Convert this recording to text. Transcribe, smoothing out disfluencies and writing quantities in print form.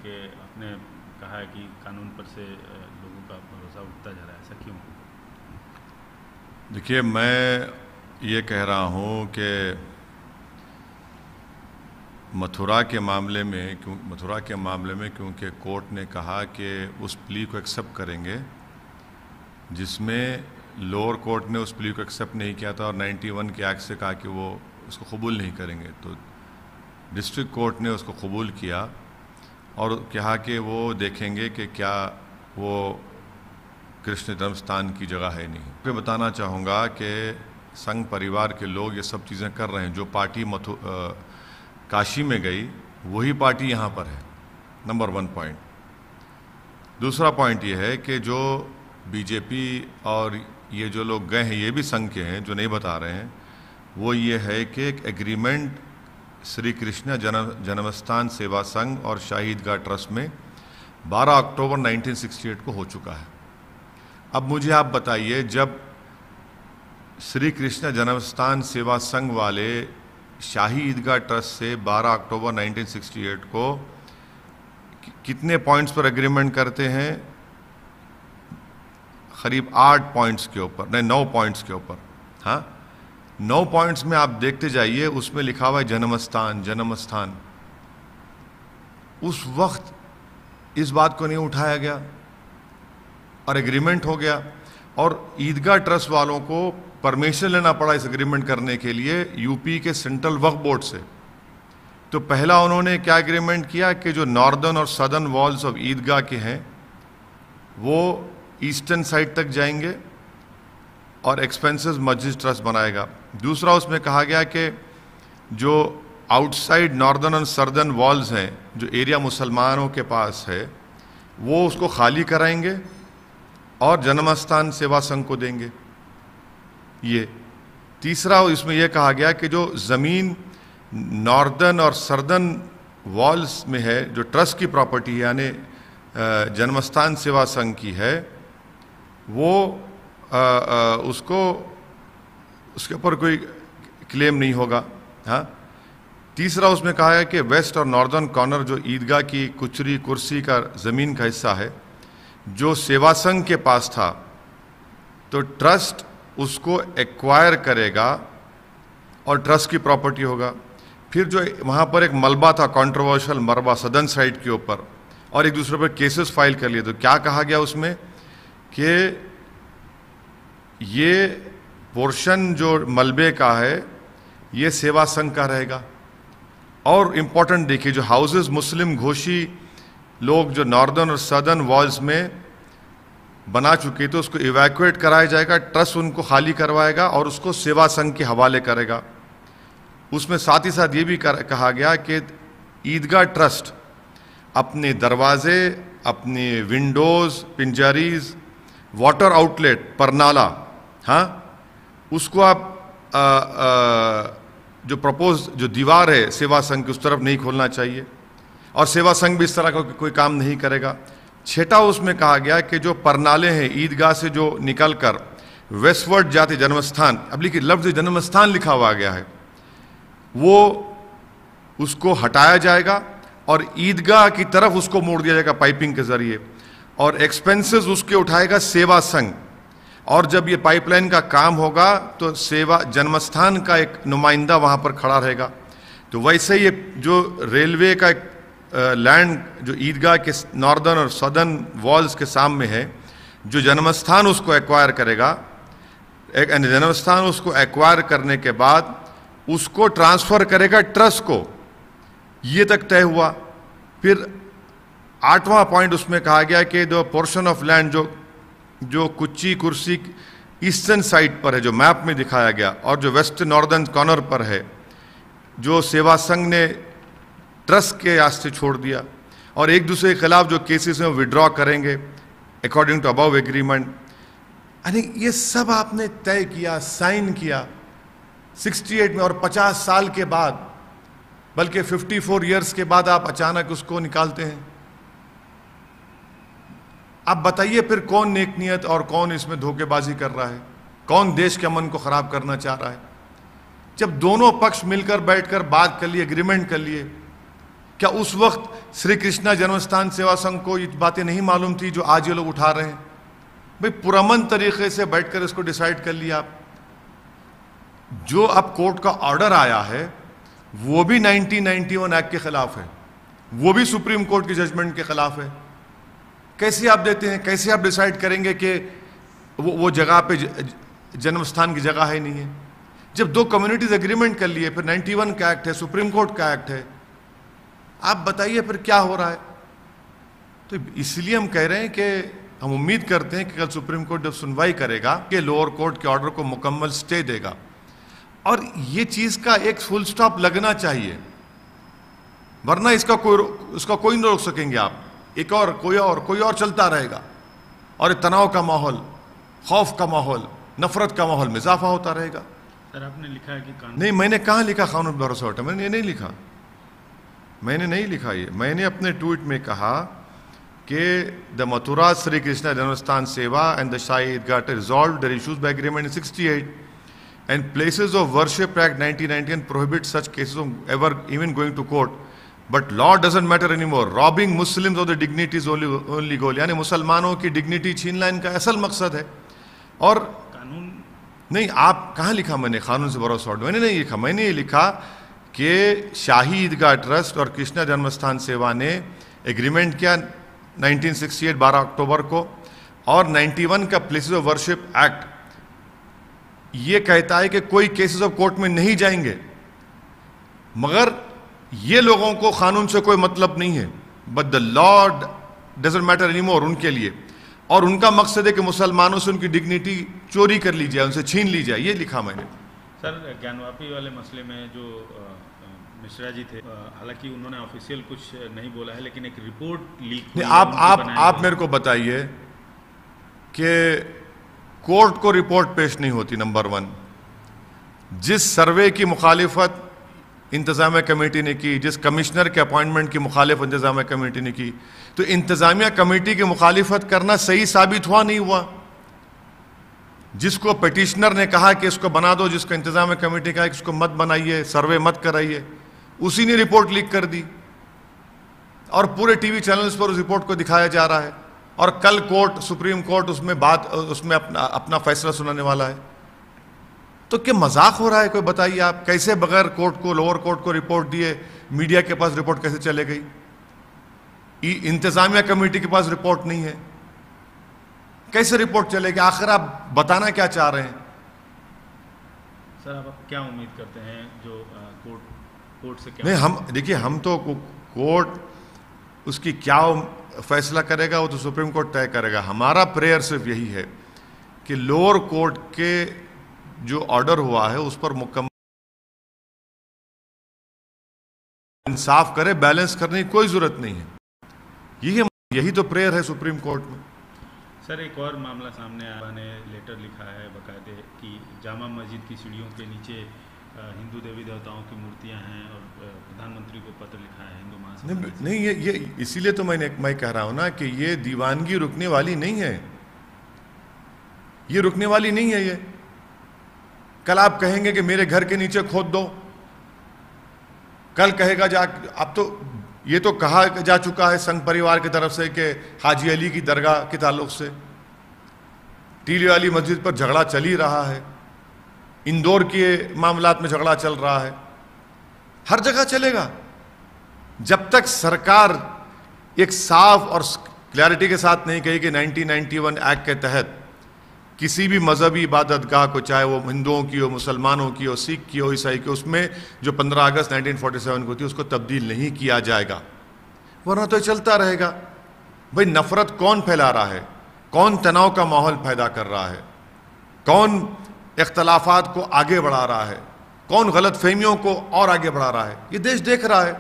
कि आपने कहा है कि कानून पर से लोगों का भरोसा उठता जा रहा है, ऐसा क्यों? देखिए, मैं ये कह रहा हूँ कि मथुरा के मामले में क्योंकि कोर्ट ने कहा कि उस प्ली को एक्सेप्ट करेंगे, जिसमें लोअर कोर्ट ने उस प्ली को एक्सेप्ट नहीं किया था और 91 के एक्ट से कहा कि वो उसको कबूल नहीं करेंगे, तो डिस्ट्रिक्ट कोर्ट ने उसको कबूल किया और कहा कि वो देखेंगे कि क्या वो कृष्ण जन्मस्थान की जगह है नहीं। मैं बताना चाहूँगा कि संघ परिवार के लोग ये सब चीज़ें कर रहे हैं। जो पार्टी काशी में गई वही पार्टी यहाँ पर है, नंबर 1 पॉइंट। दूसरा पॉइंट ये है कि जो बीजेपी और ये जो लोग गए हैं ये भी संघ के हैं, जो नहीं बता रहे हैं वो ये है कि एक एग्रीमेंट श्री कृष्ण जन्मस्थान सेवा संघ और शाही ईदगाह ट्रस्ट में 12 अक्टूबर 1968 को हो चुका है। अब मुझे आप बताइए, जब श्री कृष्ण जन्मस्थान सेवा संघ वाले शाही ईदगाह ट्रस्ट से 12 अक्टूबर 1968 को कितने पॉइंट्स पर एग्रीमेंट करते हैं? करीब 8 पॉइंट्स के ऊपर, नहीं 9 पॉइंट्स के ऊपर। हाँ, 9 पॉइंट्स में आप देखते जाइए, उसमें लिखा हुआ है जन्मस्थान जन्मस्थान। उस वक्त इस बात को नहीं उठाया गया और एग्रीमेंट हो गया, और ईदगाह ट्रस्ट वालों को परमिशन लेना पड़ा इस एग्रीमेंट करने के लिए यूपी के सेंट्रल वक्फ बोर्ड से। तो पहला उन्होंने क्या एग्रीमेंट किया कि जो नॉर्दर्न और सदर्न वॉल्स ऑफ ईदगाह के हैं वो ईस्टर्न साइड तक जाएंगे और एक्सपेंसेस मस्जिद ट्रस्ट बनाएगा। दूसरा उसमें कहा गया कि जो आउटसाइड नॉर्दर्न और सदर्न वॉल्स हैं, जो एरिया मुसलमानों के पास है, वो उसको खाली कराएंगे और जन्मस्थान सेवा संघ को देंगे। ये तीसरा इसमें यह कहा गया कि जो ज़मीन नॉर्दर्न और सदर्न वॉल्स में है, जो ट्रस्ट की प्रॉपर्टी है यानी जन्मस्थान सेवा संघ की है, वो उसको उसके ऊपर कोई क्लेम नहीं होगा। हाँ, तीसरा उसमें कहा है कि वेस्ट और नॉर्दर्न कॉर्नर जो ईदगाह की कुचरी कुर्सी का ज़मीन का हिस्सा है, जो सेवा संघ के पास था, तो ट्रस्ट उसको एक्वायर करेगा और ट्रस्ट की प्रॉपर्टी होगा। फिर जो वहाँ पर एक मलबा था, कंट्रोवर्शियल मलबा सदर्न साइड के ऊपर, और एक दूसरे पर केसेस फाइल कर लिए, तो क्या कहा गया उसमें कि ये पोर्शन जो मलबे का है ये सेवा संघ का रहेगा। और इम्पोर्टेंट देखिए, जो हाउसेस मुस्लिम घोषी लोग जो नॉर्दर्न और सदर्न वॉल्स में बना चुके तो उसको इवैक्यूएट कराया जाएगा, ट्रस्ट उनको खाली करवाएगा और उसको सेवा संघ के हवाले करेगा। उसमें साथ ही साथ ये भी कहा गया कि ईदगाह ट्रस्ट अपने दरवाजे, अपने विंडोज़, पिंजरीज, वाटर आउटलेट, परनाला, हाँ, उसको आप जो प्रपोज जो दीवार है सेवा संघ की उस तरफ नहीं खोलना चाहिए, और सेवा संघ भी इस तरह का कोई काम नहीं करेगा। छठा उसमें कहा गया कि जो परनाले हैं ईदगाह से जो निकलकर वेस्टवर्ड जाते जन्मस्थान, अब लिखिए लफ्ज़ जन्मस्थान लिखा हुआ गया है, वो उसको हटाया जाएगा और ईदगाह की तरफ उसको मोड़ दिया जाएगा पाइपिंग के जरिए, और एक्सपेंसेस उसके उठाएगा सेवा संघ। और जब ये पाइपलाइन का काम होगा तो सेवा जन्मस्थान का एक नुमाइंदा वहाँ पर खड़ा रहेगा। तो वैसे ये जो रेलवे का लैंड जो ईदगाह के नॉर्दर्न और सदर्न वॉल्स के सामने है, जो जन्मस्थान उसको एक्वायर करेगा, एक जन्मस्थान उसको एक्वायर करने के बाद उसको ट्रांसफ़र करेगा ट्रस्ट को, ये तक तय हुआ। फिर 8वां पॉइंट उसमें कहा गया कि द पोर्शन ऑफ लैंड जो कुच्ची कुर्सी ईस्टर्न साइड पर है, जो मैप में दिखाया गया, और जो वेस्ट नॉर्दर्न कॉर्नर पर है, जो सेवा संघ ने ट्रस्ट के रास्ते छोड़ दिया, और एक दूसरे के खिलाफ जो केसेस हैं विड्रॉ करेंगे अकॉर्डिंग टू अबव एग्रीमेंट। यानी ये सब आपने तय किया, साइन किया 68 में, और 50 साल के बाद, बल्कि 54 ईयर्स के बाद आप अचानक उसको निकालते हैं। आप बताइए फिर कौन नेक नियत और कौन इसमें धोखेबाजी कर रहा है, कौन देश के अमन को खराब करना चाह रहा है? जब दोनों पक्ष मिलकर बैठकर बात कर लिए, एग्रीमेंट कर लिए, क्या उस वक्त श्री कृष्णा जन्मस्थान सेवा संघ को ये बातें नहीं मालूम थी जो आज ये लोग उठा रहे हैं? भाई पुरअमन तरीके से बैठकर इसको डिसाइड कर लिया आप। जो अब कोर्ट का ऑर्डर आया है वो भी 1991 एक्ट के खिलाफ है, वो भी सुप्रीम कोर्ट की जजमेंट के खिलाफ है। कैसे आप देते हैं? कैसे आप डिसाइड करेंगे कि वो जगह पे जन्म स्थान की जगह है नहीं है? जब दो कम्युनिटीज एग्रीमेंट कर लिए, फिर 91 का एक्ट है, सुप्रीम कोर्ट का एक्ट है, आप बताइए फिर क्या हो रहा है? तो इसलिए हम कह रहे हैं कि हम उम्मीद करते हैं कि कल सुप्रीम कोर्ट जब सुनवाई करेगा कि लोअर कोर्ट के ऑर्डर को मुकम्मल स्टे देगा, और ये चीज का एक फुल स्टॉप लगना चाहिए, वरना इसका कोई नहीं रोक सकेंगे आप। एक और कोई और चलता रहेगा, और तनाव का माहौल, खौफ का माहौल, नफरत का माहौल में इजाफा होता रहेगा। सर आपने लिखा है कि कानून नहीं, मैंने कहाँ लिखा कानून पर भरोसा उठा? मैंने ये नहीं लिखा, मैंने नहीं लिखा ये। मैंने अपने ट्वीट में कहा कि the Mathura Shri Krishna Janmasthan Seva and the Shahi Idgah resolve their issues by agreement in 68 and places of worship act 1990 prohibit such cases of ever even going to court, but law doesn't matter anymore, robbing Muslims of the dignity is only goal। यानी मुसलमानों की dignity छीनना इनका असल मकसद है। और कानून नहीं, आप कहाँ लिखा मैंने कानून से भरोसा उठा? मैंने नहीं लिखा। मैंने ये लिखा कि शाही ईदगाह ट्रस्ट और कृष्णा जन्मस्थान सेवा ने एग्रीमेंट किया 1968 12 अक्टूबर को, और 91 का प्लेसेस ऑफ वर्शिप एक्ट ये कहता है कि कोई केसेस ऑफ कोर्ट में नहीं जाएंगे, मगर ये लोगों को कानून से कोई मतलब नहीं है, but the law doesn't matter anymore उनके लिए, और उनका मकसद है कि मुसलमानों से उनकी डिग्निटी चोरी कर ली जाए, उनसे छीन ली जाए। ये लिखा मैंने। सर ज्ञानवापी वाले मसले में जो मिश्रा जी थे, हालांकि उन्होंने ऑफिशियल कुछ नहीं बोला है, लेकिन एक रिपोर्ट लीक हुई है, आप मेरे को बताइए कि कोर्ट को रिपोर्ट पेश नहीं होती। नंबर 1, जिस सर्वे की मुखालिफत इंतजामिया कमेटी ने की, जिस कमिश्नर के अपॉइंटमेंट की मुखालिफत इंतजामिया कमेटी ने की, तो इंतजामिया कमेटी की मुखालिफत करना सही साबित हुआ नहीं हुआ? जिसको पिटिशनर ने कहा कि इसको बना दो, जिसको इंतजामिया कमेटी कहा कि इसको मत बनाइए, सर्वे मत कराइए, उसी ने रिपोर्ट लीक कर दी, और पूरे टीवी चैनल्स पर उस रिपोर्ट को दिखाया जा रहा है, और कल कोर्ट, सुप्रीम कोर्ट उसमें अपना फैसला सुनाने वाला है। तो क्या मजाक हो रहा है? कोई बताइए आप, कैसे बगैर कोर्ट को, लोअर कोर्ट को रिपोर्ट दिए मीडिया के पास रिपोर्ट कैसे चले गई? इंतजामिया कमेटी के पास रिपोर्ट नहीं है, कैसे रिपोर्ट चलेगी? आखिर आप बताना क्या चाह रहे हैं? सर आप क्या उम्मीद करते हैं जो कोर्ट से क्या? नहीं, हम देखिए, हम तो कोर्ट उसकी क्या फैसला करेगा वो तो सुप्रीम कोर्ट तय करेगा। हमारा प्रेयर सिर्फ यही है कि लोअर कोर्ट के जो ऑर्डर हुआ है उस पर मुकम्मल इंसाफ करे, बैलेंस करने की कोई जरूरत नहीं है। यही तो प्रेयर है सुप्रीम कोर्ट में। सर एक और मामला सामने आया, ने लेटर लिखा है बकायदे कि जामा मस्जिद की सीढ़ियों के नीचे हिंदू देवी देवताओं की मूर्तियां हैं, और प्रधानमंत्री को पत्र लिखा है हिंदू महासभा। नहीं, ये इसीलिए तो मैं कह रहा हूं ना कि ये दीवानगी रुकने वाली नहीं है, ये रुकने वाली नहीं है। ये कल आप कहेंगे कि मेरे घर के नीचे खोद दो, कल कहेगा अब तो ये तो कहा जा चुका है संघ परिवार की तरफ से कि हाजी अली की दरगाह के ताल्लुक से टीली वाली मस्जिद पर झगड़ा चल ही रहा है, इंदौर के मामलात में झगड़ा चल रहा है, हर जगह चलेगा। जब तक सरकार एक साफ और क्लैरिटी के साथ नहीं कही कि 1991 एक्ट के तहत किसी भी मजहबी इबादतगाह को, चाहे वो हिंदुओं की हो, मुसलमानों की हो, सिख की हो, ईसाई की, उसमें जो 15 अगस्त 1947 को थी उसको तब्दील नहीं किया जाएगा, वरना तो चलता रहेगा। भाई नफरत कौन फैला रहा है? कौन तनाव का माहौल पैदा कर रहा है? कौन इख्तलाफात को आगे बढ़ा रहा है? कौन गलत फहमियों को और आगे बढ़ा रहा है? ये देश देख रहा है।